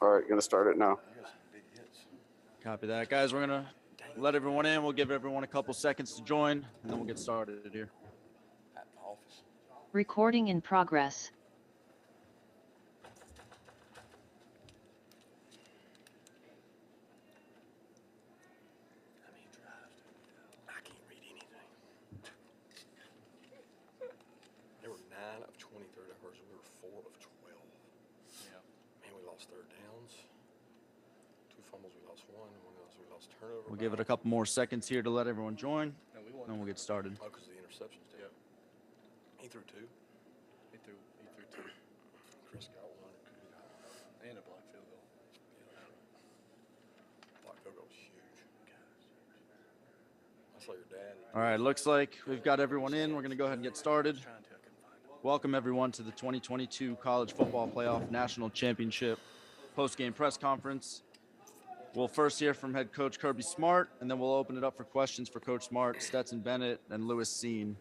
All right, gonna start it now. Copy that. Guys, we're going to let everyone in. We'll give everyone a couple seconds to join, and then we'll get started here. At the office. Recording in progress. I can't read anything. They were 9 of 20 third downs. We were 4 of 12. Yeah. Man, we lost third downs. 2 fumbles, we lost 1. We lost turnover. We'll give it a couple more seconds here to let everyone join, and we'll get started. Oh, because of the interceptions, too. Yeah. He threw 2. He threw 2. Chris got 1. And a block field goal. Block field goal was huge. I saw your dad. All right, looks like we've got everyone in. We're going to go ahead and get started. Welcome, everyone, to the 2022 College Football Playoff National Championship post-game press conference. We'll first hear from head coach Kirby Smart, and then we'll open it up for questions for Coach Smart, Stetson Bennett, and Lewis Seen.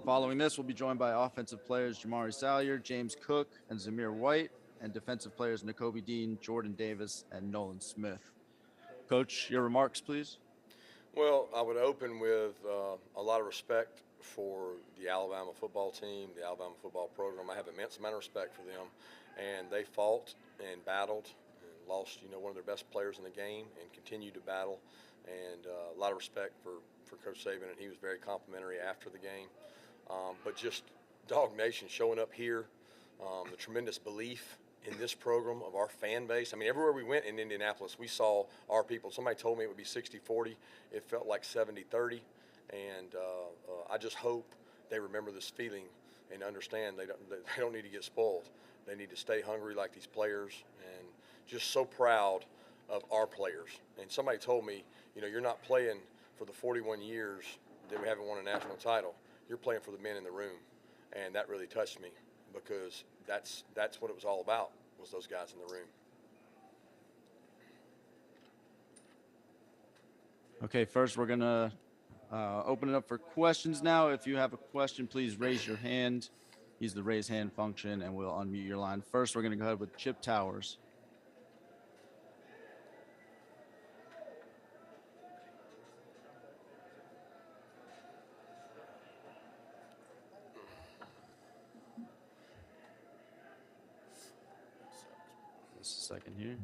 Following this, we'll be joined by offensive players Jamari Salyer, James Cook, and Zamir White, and defensive players Nakobe Dean, Jordan Davis, and Nolan Smith. Coach, your remarks, please. Well, I would open with a lot of respect for the Alabama football team, the Alabama football program. I have immense amount of respect for them, and they fought and battled and lost, one of their best players in the game and continued to battle. And a lot of respect for Coach Saban, and he was very complimentary after the game. But just Dog Nation showing up here, the tremendous belief in this program of our fan base. I mean, everywhere we went in Indianapolis, we saw our people. Somebody told me it would be 60-40. It felt like 70-30. And I just hope they remember this feeling and understand they don't need to get spoiled. They need to stay hungry like these players, and just so proud of our players. And somebody told me, you're not playing for the 41 years that we haven't won a national title. You're playing for the men in the room. And that really touched me, because that's what it was all about, was those guys in the room. Okay, first we're going to open it up for questions now. If you have a question, please raise your hand. Use the raise hand function, and we'll unmute your line. First, we're going to go ahead with Chip Towers. Just a second here.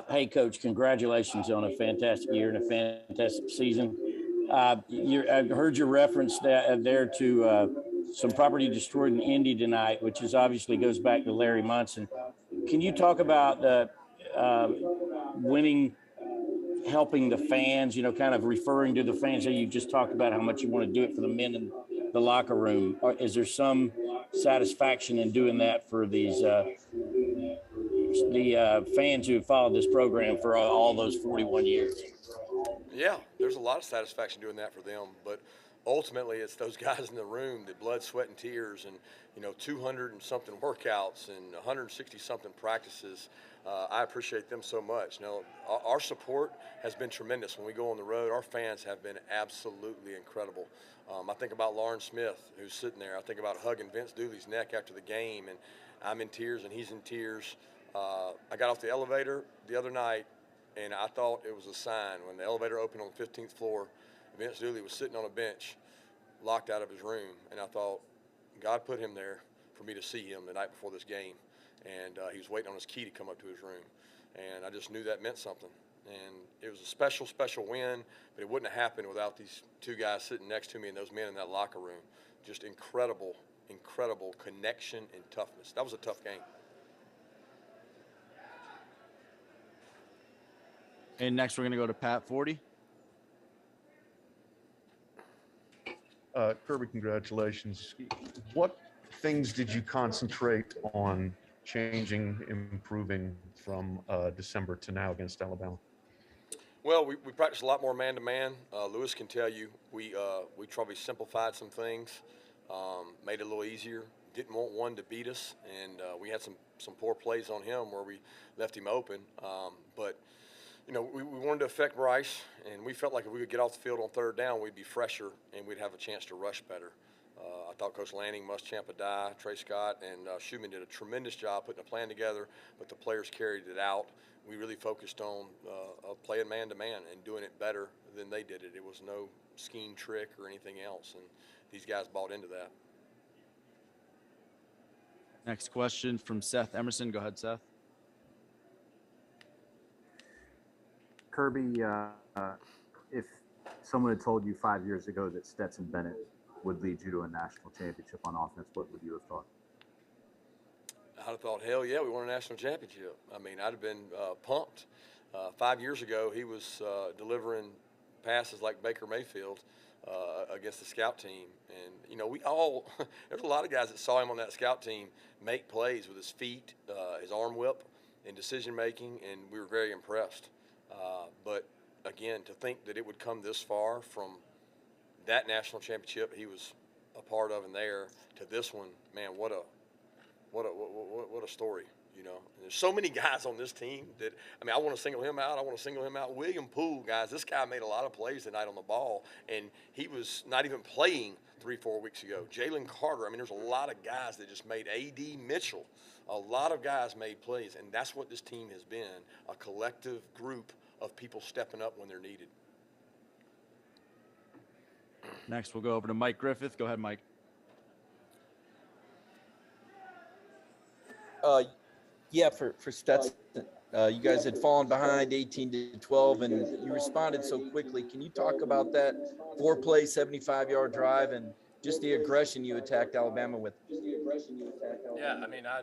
Hey, Coach, congratulations on a fantastic year and a fantastic season. I heard your reference there to some property destroyed in Indy tonight, which obviously goes back to Larry Munson. Can you talk about winning, helping the fans, kind of referring to the fans that you just talked about how much you want to do it for the men in the locker room? Is there some satisfaction in doing that for these the fans who have followed this program for all those 41 years? Yeah, there's a lot of satisfaction doing that for them, but ultimately it's those guys in the room, the blood, sweat, and tears, and 200 and something workouts and 160 something practices. I appreciate them so much. Our support has been tremendous. When we go on the road, our fans have been absolutely incredible. I think about Lauren Smith, who's sitting there. I think about hugging Vince Dooley's neck after the game, and I'm in tears and he's in tears. I got off the elevator the other night, and I thought it was a sign. When the elevator opened on the 15th floor, Vince Dooley was sitting on a bench, locked out of his room, and I thought, God put him there for me to see him the night before this game. And he was waiting on his key to come up to his room. And I just knew that meant something. And it was a special, special win, but it wouldn't have happened without these two guys sitting next to me and those men in that locker room. Just incredible, incredible connection and toughness. That was a tough game. And next, we're going to go to Pat 40. Kirby, congratulations. What things did you concentrate on changing, improving from December to now against Alabama? Well, we practiced a lot more man-to-man. Lewis can tell you we probably simplified some things, made it a little easier. Didn't want one to beat us, and we had some poor plays on him where we left him open. But we wanted to affect Bryce, and we felt like if we could get off the field on third down, we'd be fresher and we'd have a chance to rush better. I thought Coach Lanning, Muschamp, Die, Trey Scott, and Schumann did a tremendous job putting a plan together, but the players carried it out. We really focused on playing man-to-man and doing it better than they did it. It was no scheme trick or anything else, and these guys bought into that. Next question from Seth Emerson. Go ahead, Seth. Kirby, if someone had told you 5 years ago that Stetson Bennett would lead you to a national championship on offense, what would you have thought? I'd have thought, hell yeah, we won a national championship. I mean, I'd have been pumped. 5 years ago, he was delivering passes like Baker Mayfield against the scout team. And, you know, there's a lot of guys that saw him on that scout team make plays with his feet, his arm whip, and decision making, and we were very impressed. But, again, to think that it would come this far from that national championship he was a part of and there to this one, man, what a story, you know. And there's so many guys on this team that, I mean, I want to single him out. William Poole, guys, this guy made a lot of plays tonight on the ball, and he was not even playing 3-4 weeks ago. Jalen Carter, I mean, there's a lot of guys that just made. A.D. Mitchell, a lot of guys made plays, and that's what this team has been, a collective group of people stepping up when they're needed. Next, we'll go over to Mike Griffith. Go ahead, Mike. Yeah, for Stetson, you guys had fallen behind 18-12, and you responded so quickly. Can you talk about that 4-play, 75-yard drive and just the aggression you attacked Alabama with? Yeah, I mean, I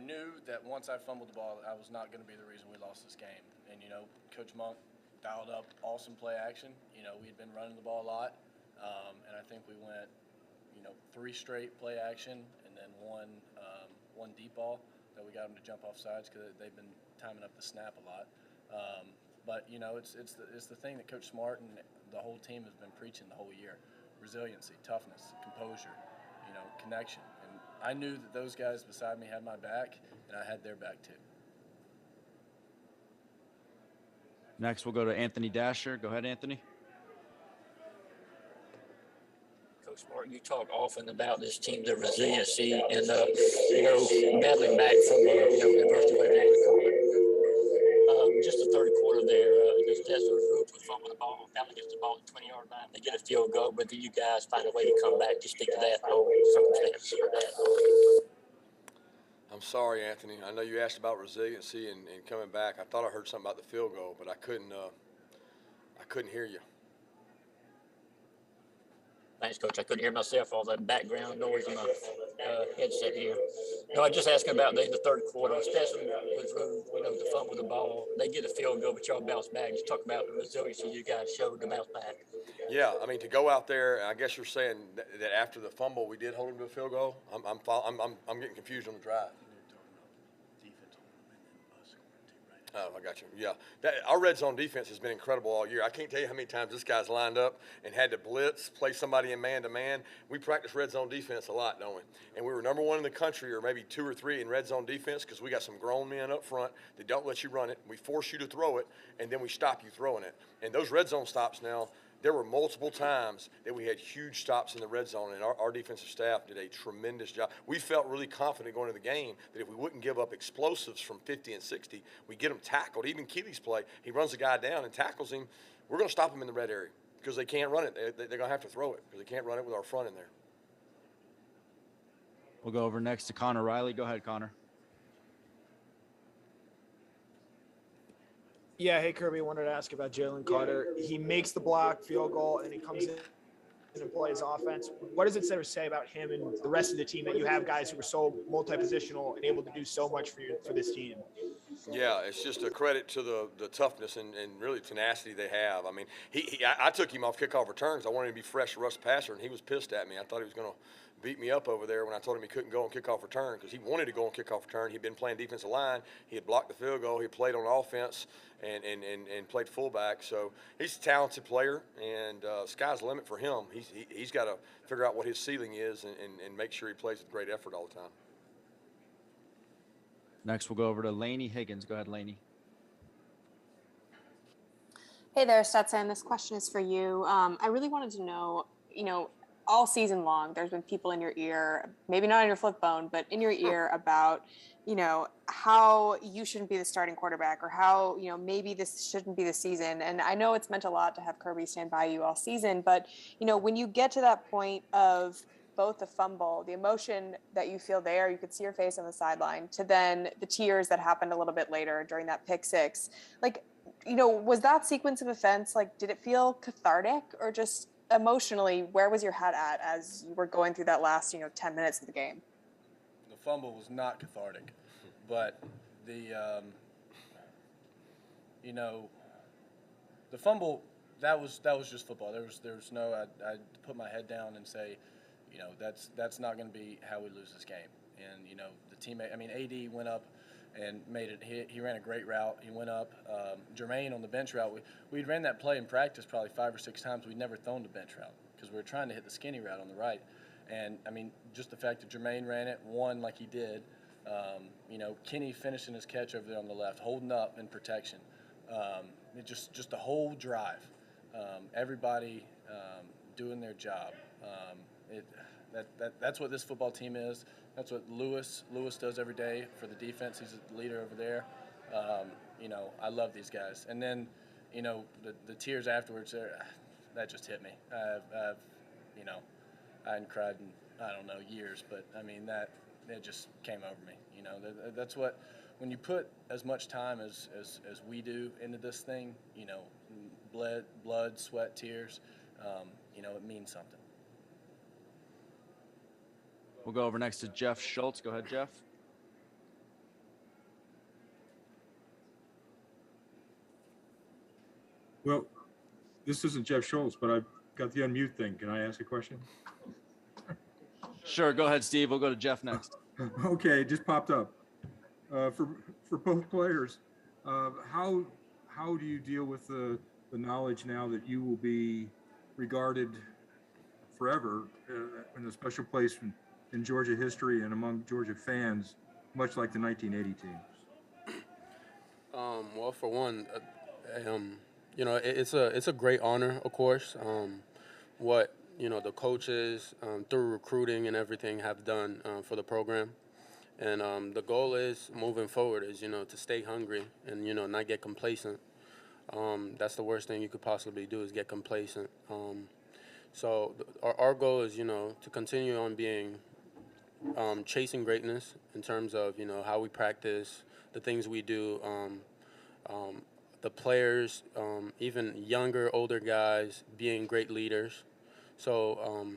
knew that once I fumbled the ball, I was not going to be the reason we lost this game. And, you know, Coach Monk dialed up awesome play action. You know, we'd been running the ball a lot, and I think we went, 3 straight play action and then one deep ball that we got them to jump off sides because they've been timing up the snap a lot. But, it's the thing that Coach Smart and the whole team has been preaching the whole year: resiliency, toughness, composure, connection. And I knew that those guys beside me had my back, and I had their back too. Next, we'll go to Anthony Dasher. Go ahead, Anthony. Coach Martin, you talk often about this team's resiliency and, battling back from, adversity, whatever you want to call it. Just the third quarter there, the Stetson group was fumbling the ball, finally gets the ball at the 20-yard line. They get a field goal, but do you guys find a way to come back to stick to that whole circumstance? I'm sorry, Anthony. I know you asked about resiliency and coming back. I thought I heard something about the field goal, but I couldn't hear you. Thanks, Coach. I couldn't hear myself, all that background noise in my headset here. No, I just asking about the third quarter. Stetson was to fumble the ball. They get a field goal, but y'all bounce back. Just talk about the resiliency you guys showed to bounce back. Yeah, I mean, to go out there, I guess you're saying that after the fumble we did hold him to a field goal. I'm getting confused on the drive. Oh, I got you. Yeah, our red zone defense has been incredible all year. I can't tell you how many times this guy's lined up and had to blitz, play somebody in man-to-man. We practice red zone defense a lot, don't we? And we were number 1 in the country, or maybe 2 or 3 in red zone defense, because we got some grown men up front that don't let you run it. We force you to throw it, and then we stop you throwing it. And those red zone stops now, there were multiple times that we had huge stops in the red zone, and our defensive staff did a tremendous job. We felt really confident going into the game that if we wouldn't give up explosives from 50 and 60, we get them tackled. Even Keeley's play, he runs the guy down and tackles him. We're going to stop him in the red area because they can't run it. They're going to have to throw it because they can't run it with our front in there. We'll go over next to Connor Riley. Go ahead, Connor. Yeah, hey, Kirby, wanted to ask about Jalen Carter. He makes the block field goal, and he comes in and plays offense. What does it say about him and the rest of the team that you have guys who are so multi-positional and able to do so much for this team? Yeah, it's just a credit to the toughness and really tenacity they have. I mean, I took him off kickoff returns. I wanted him to be fresh rush passer, and he was pissed at me. I thought he was going to beat me up over there when I told him he couldn't go on kickoff return because he wanted to go on kickoff return. He'd been playing defensive line. He had blocked the field goal. He played on offense and played fullback. So he's a talented player, and sky's the limit for him. He's got to figure out what his ceiling is and make sure he plays with great effort all the time. Next, we'll go over to Laney Higgins. Go ahead, Laney. Hey there, Stetson. This question is for you. I really wanted to know, all season long, there's been people in your ear, maybe not in your flip phone, but in your ear about, how you shouldn't be the starting quarterback or how, maybe this shouldn't be the season. And I know it's meant a lot to have Kirby stand by you all season, but, when you get to that point of both the fumble, the emotion that you feel there, you could see your face on the sideline, to then the tears that happened a little bit later during that pick six, like, was that sequence of events, like, did it feel cathartic or just emotionally, where was your head at as you were going through that last, 10 minutes of the game? The fumble was not cathartic, but the the fumble, that was just football. There was no, I'd put my head down and say, that's not going to be how we lose this game. And the teammate, AD went up and made it. He ran a great route. He went up. Jermaine on the bench route, we'd ran that play in practice probably 5 or 6 times. We'd never thrown the bench route because we were trying to hit the skinny route on the right. And just the fact that Jermaine ran it, won like he did. Kenny finishing his catch over there on the left, holding up in protection. It just the whole drive. Everybody doing their job. That's what this football team is. That's what Lewis does every day for the defense. He's the leader over there. I love these guys. And then, the tears afterwards, that just hit me. I hadn't cried in, I don't know, years, but that just came over me. That's what, when you put as much time as we do into this thing, blood, sweat, tears, it means something. We'll go over next to Jeff Schultz. Go ahead, Jeff. Well, this isn't Jeff Schultz, but I've got the unmute thing. Can I ask a question? Sure. Go ahead, Steve. We'll go to Jeff next. Okay, it just popped up. For both players, how do you deal with the knowledge now that you will be regarded forever in a special place in Georgia history and among Georgia fans, much like the 1980 teams? Well, for one, it's a great honor, of course. What the coaches through recruiting and everything have done for the program, and the goal is moving forward is to stay hungry and not get complacent. That's the worst thing you could possibly do is get complacent. So our goal is to continue on being chasing greatness in terms of how we practice, the things we do, the players, even younger, older guys being great leaders. So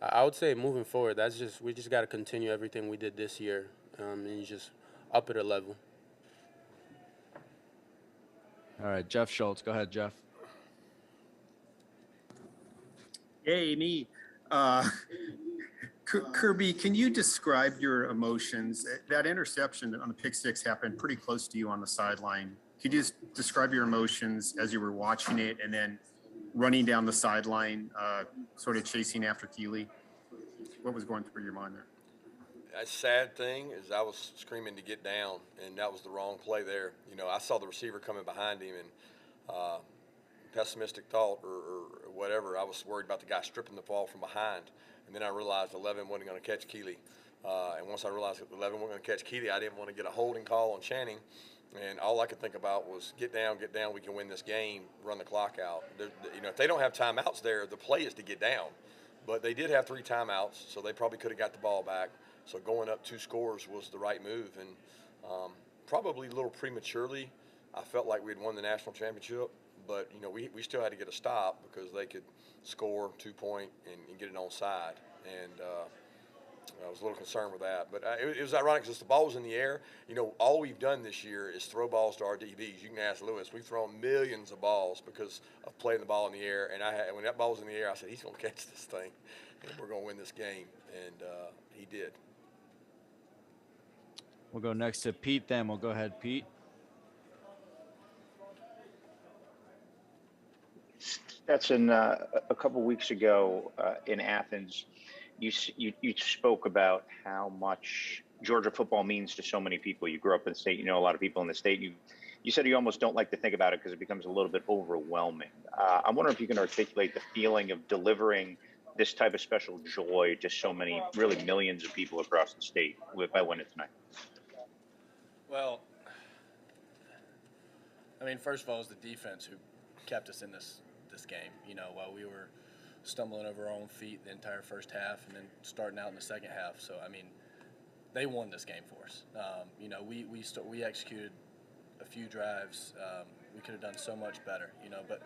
I would say moving forward, we just got to continue everything we did this year, and you just up it a level. All right, Jeff Schultz. Go ahead, Jeff. Hey, me. Kirby, can you describe your emotions? That interception on the pick six happened pretty close to you on the sideline. Could you just describe your emotions as you were watching it and then running down the sideline, sort of chasing after Keeley? What was going through your mind there? A sad thing is I was screaming to get down, and that was the wrong play there. I saw the receiver coming behind him, and pessimistic thought or whatever, I was worried about the guy stripping the ball from behind. And then I realized 11 wasn't going to catch Keeley. And once I realized 11 wasn't going to catch Keeley, I didn't want to get a holding call on Channing. And all I could think about was get down, we can win this game, run the clock out. If they don't have timeouts there, the play is to get down. But they did have 3 timeouts, so they probably could have got the ball back. So going up 2 scores was the right move. And probably a little prematurely, I felt like we'd won the national championship. But, we still had to get a stop because they could score 2-point and get it onside. And I was a little concerned with that. But it was ironic because the ball was in the air. All we've done this year is throw balls to our DBs. You can ask Lewis. We've thrown millions of balls because of playing the ball in the air. And when that ball was in the air, I said, he's going to catch this thing, and we're going to win this game. And he did. We'll go next to Pete then. We'll go ahead, Pete. Stetson, a couple weeks ago in Athens, you spoke about how much Georgia football means to so many people. You grew up in the state, a lot of people in the state. You You said you almost don't like to think about it because it becomes a little bit overwhelming. I'm wondering if you can articulate the feeling of delivering this type of special joy to so many, really millions of people across the state by winning tonight. Well, I mean, first of all, it was the defense who kept us in this game. You know, while we were stumbling over our own feet the entire first half, and then starting out in the second half. So I mean, they won this game for us. You know, we executed a few drives. We could have done so much better. You know, but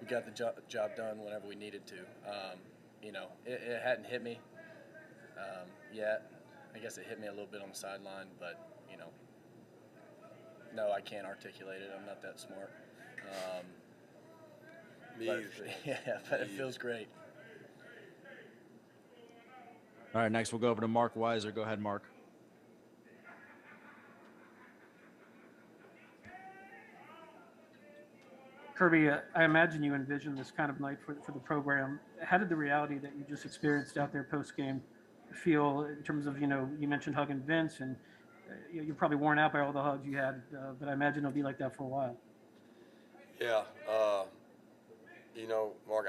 we got the job done whenever we needed to. You know, it hadn't hit me yet. I guess it hit me a little bit on the sideline, but you know, no, I can't articulate it. I'm not that smart. But it feels great. All right, next we'll go over to Mark Weiser. Go ahead, Mark. Kirby, I imagine you envisioned this kind of night for the program. How did the reality that you just experienced out there post-game feel in terms of, you know, you mentioned hugging Vince, and you're probably worn out by all the hugs you had, but I imagine it'll be like that for a while. Yeah. You know, Mark,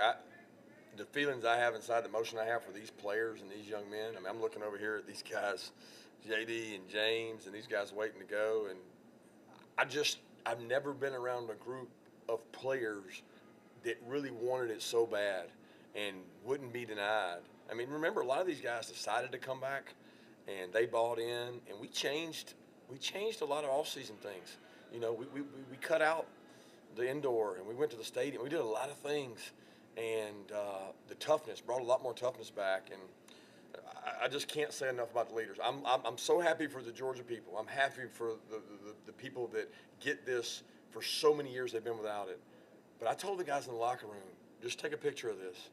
the feelings I have inside, the emotion I have for these players and these young men, I mean, I'm looking over here at these guys, JD and James, and these guys waiting to go, and I've never been around a group of players that really wanted it so bad and wouldn't be denied. I mean, remember, a lot of these guys decided to come back, and they bought in, and we changed a lot of off-season things. You know, we cut out the indoor, and we went to the stadium. We did a lot of things, and the toughness brought a lot more toughness back. And I just can't say enough about the leaders. I'm so happy for the Georgia people. I'm happy for the people that get this for so many years they've been without it. But I told the guys in the locker room, just take a picture of this,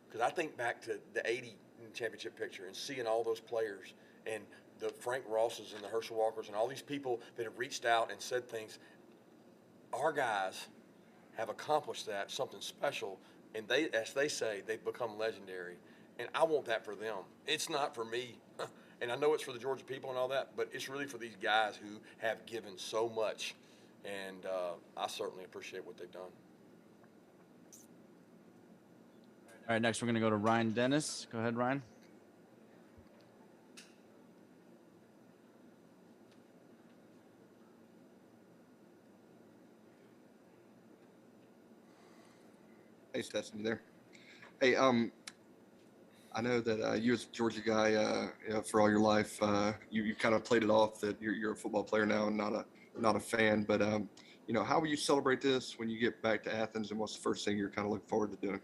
because I think back to the '80 championship picture and seeing all those players and the Frank Rosses and the Herschel Walkers and all these people that have reached out and said things. Our guys have accomplished that, something special, and they, as they say, they've become legendary. And I want that for them. It's not for me. And I know it's for the Georgia people and all that, but it's really for these guys who have given so much. And I certainly appreciate what they've done. All right, next we're going to go to Ryan Dennis. Go ahead, Ryan. Hey, Stetson, you there? Hey, I know that you as a Georgia guy, you know, for all your life, you kind of played it off that you're a football player now and not a fan. But you know, how will you celebrate this when you get back to Athens, and what's the first thing you're kind of looking forward to doing?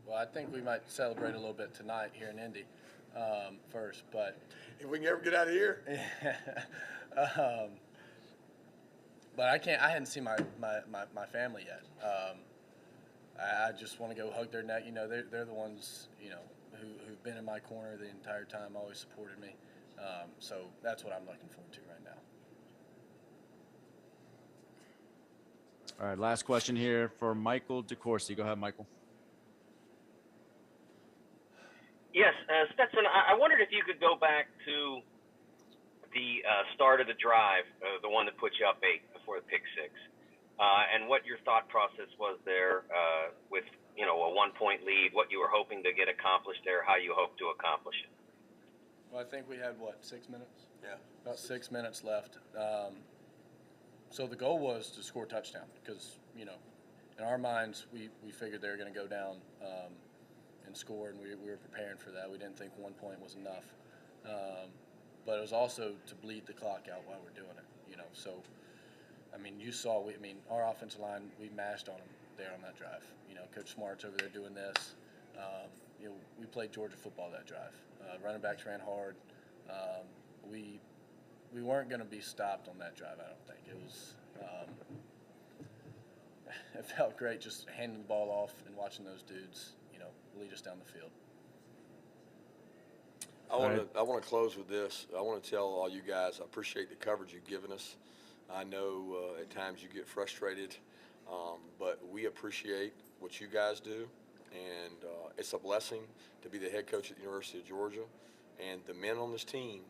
Well, I think we might celebrate a little bit tonight here in Indy first, but if we can ever get out of here. But I hadn't seen my family yet. I just want to go hug their neck. You know, they're the ones, you know, who've been in my corner the entire time, always supported me. So that's what I'm looking forward to right now. All right, last question here for Michael DeCourcy. Go ahead, Michael. Yes, Stetson, I wondered if you could go back to the start of the drive, the one that put you up 8 before the pick 6, and what your thought process was there with, you know, a 1-point lead, what you were hoping to get accomplished there, how you hope to accomplish it. Well, I think we had, 6 minutes? Yeah. About 6 minutes left. So the goal was to score a touchdown because, you know, in our minds, we figured they were going to go down and score, and we were preparing for that. We didn't think 1 point was enough. But it was also to bleed the clock out while we're doing it, you know. So, I mean, you saw, our offensive line, we mashed on them there on that drive. You know, Coach Smart's over there doing this. You know, we played Georgia football that drive. Running backs ran hard. We weren't going to be stopped on that drive, I don't think. It was, it felt great just handing the ball off and watching those dudes, you know, lead us down the field. I want to close with this. I want to tell all you guys I appreciate the coverage you've given us. I know at times you get frustrated, but we appreciate what you guys do, and it's a blessing to be the head coach at the University of Georgia. And the men on this team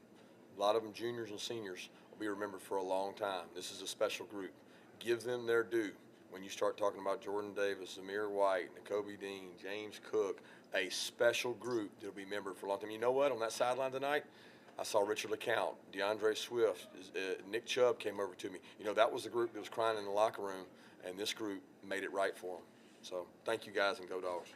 A lot of them juniors and seniors will be remembered for a long time. This is a special group. Give them their due. When you start talking about Jordan Davis, Zamir White, N'Kobe Dean, James Cook, a special group that'll be remembered for a long time. You know what? On that sideline tonight, I saw Richard LeCount, DeAndre Swift, Nick Chubb came over to me. You know, that was the group that was crying in the locker room, and this group made it right for them. So thank you guys, and go Dogs.